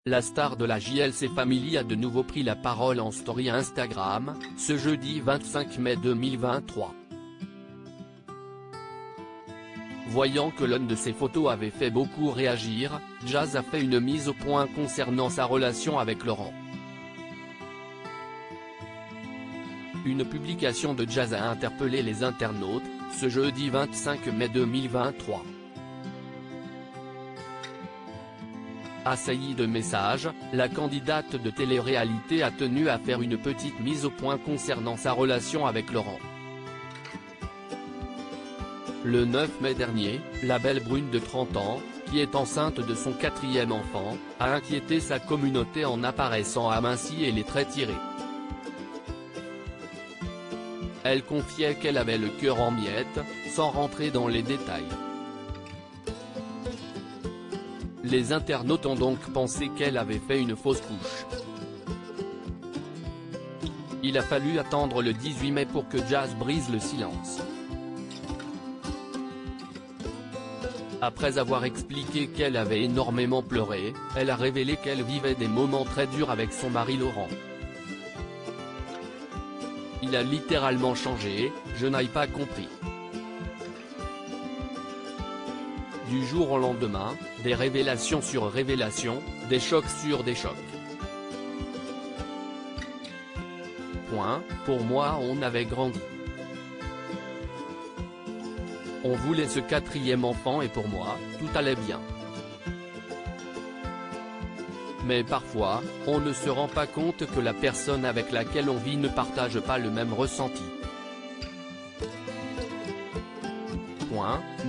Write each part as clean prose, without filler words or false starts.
La star de la JLC Family a de nouveau pris la parole en story Instagram, ce jeudi 25 mai 2023. Voyant que l'une de ses photos avait fait beaucoup réagir, Jazz a fait une mise au point concernant sa relation avec Laurent. Une publication de Jazz a interpellé les internautes, ce jeudi 25 mai 2023. Assaillie de messages, la candidate de télé-réalité a tenu à faire une petite mise au point concernant sa relation avec Laurent. Le 9 mai dernier, la belle brune de 30 ans, qui est enceinte de son 4e enfant, a inquiété sa communauté en apparaissant amincie et les traits tirés. Elle confiait qu'elle avait le cœur en miettes, sans rentrer dans les détails. Les internautes ont donc pensé qu'elle avait fait une fausse couche. Il a fallu attendre le 18 mai pour que Jazz brise le silence. Après avoir expliqué qu'elle avait énormément pleuré, elle a révélé qu'elle vivait des moments très durs avec son mari Laurent. Il a littéralement changé, je n'ai pas compris. Du jour au lendemain, des révélations sur révélations, des chocs sur des chocs. Pour moi on avait grandi. On voulait ce 4e enfant et pour moi, tout allait bien. Mais parfois, on ne se rend pas compte que la personne avec laquelle on vit ne partage pas le même ressenti.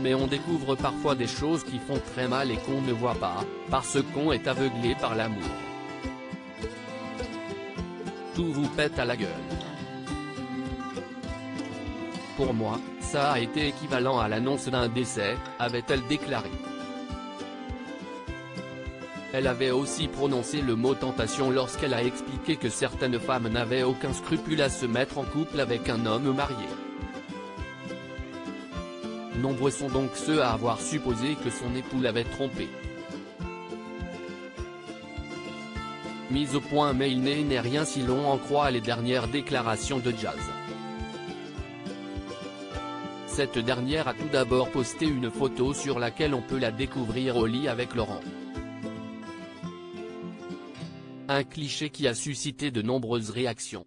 Mais on découvre parfois des choses qui font très mal et qu'on ne voit pas, parce qu'on est aveuglé par l'amour. Tout vous pète à la gueule. Pour moi, ça a été équivalent à l'annonce d'un décès, avait-elle déclaré. Elle avait aussi prononcé le mot tentation lorsqu'elle a expliqué que certaines femmes n'avaient aucun scrupule à se mettre en couple avec un homme marié. Nombreux sont donc ceux à avoir supposé que son époux l'avait trompée. Mise au point mais il n'est rien si l'on en croit les dernières déclarations de Jazz. Cette dernière a tout d'abord posté une photo sur laquelle on peut la découvrir au lit avec Laurent. Un cliché qui a suscité de nombreuses réactions.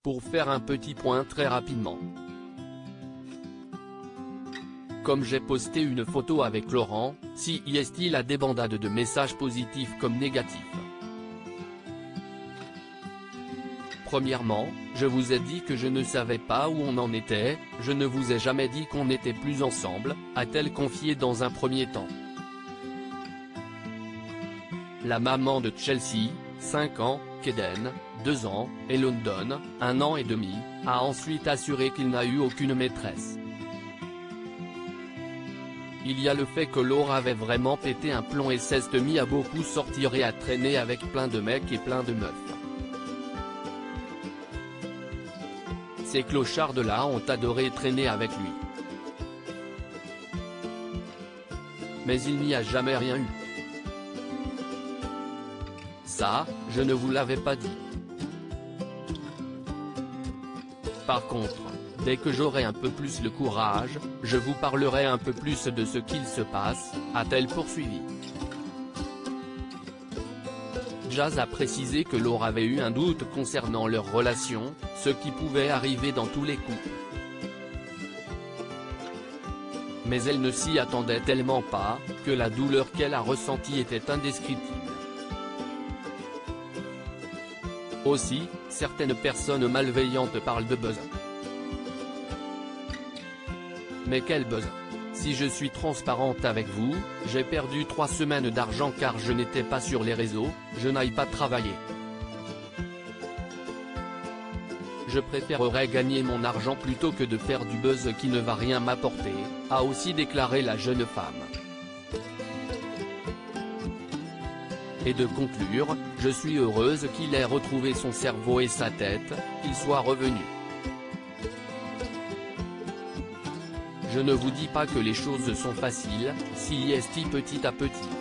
Pour faire un petit point très rapidement. Comme j'ai posté une photo avec Laurent, si y est-il la débandade de messages positifs comme négatifs. Premièrement, je vous ai dit que je ne savais pas où on en était, je ne vous ai jamais dit qu'on n'était plus ensemble, a-t-elle confié dans un premier temps. La maman de Chelsea, 5 ans, Kaden, 2 ans, et London, 1 an et demi, a ensuite assuré qu'il n'a eu aucune maîtresse. Il y a le fait que Laura avait vraiment pété un plomb et s'est mis à beaucoup sortir et à traîner avec plein de mecs et plein de meufs. Ces clochards-là ont adoré traîner avec lui. Mais il n'y a jamais rien eu. Ça, je ne vous l'avais pas dit. Par contre, dès que j'aurai un peu plus le courage, je vous parlerai un peu plus de ce qu'il se passe, a-t-elle poursuivi. Jazz a précisé que Laura avait eu un doute concernant leur relation, ce qui pouvait arriver dans tous les couples. Mais elle ne s'y attendait tellement pas, que la douleur qu'elle a ressentie était indescriptible. Aussi, certaines personnes malveillantes parlent de buzz. Mais quel buzz? Si je suis transparente avec vous, j'ai perdu 3 semaines d'argent car je n'étais pas sur les réseaux, je n'aille pas travailler. Je préférerais gagner mon argent plutôt que de faire du buzz qui ne va rien m'apporter, a aussi déclaré la jeune femme. Et de conclure, je suis heureuse qu'il ait retrouvé son cerveau et sa tête, qu'il soit revenu. Je ne vous dis pas que les choses sont faciles, si est petit à petit.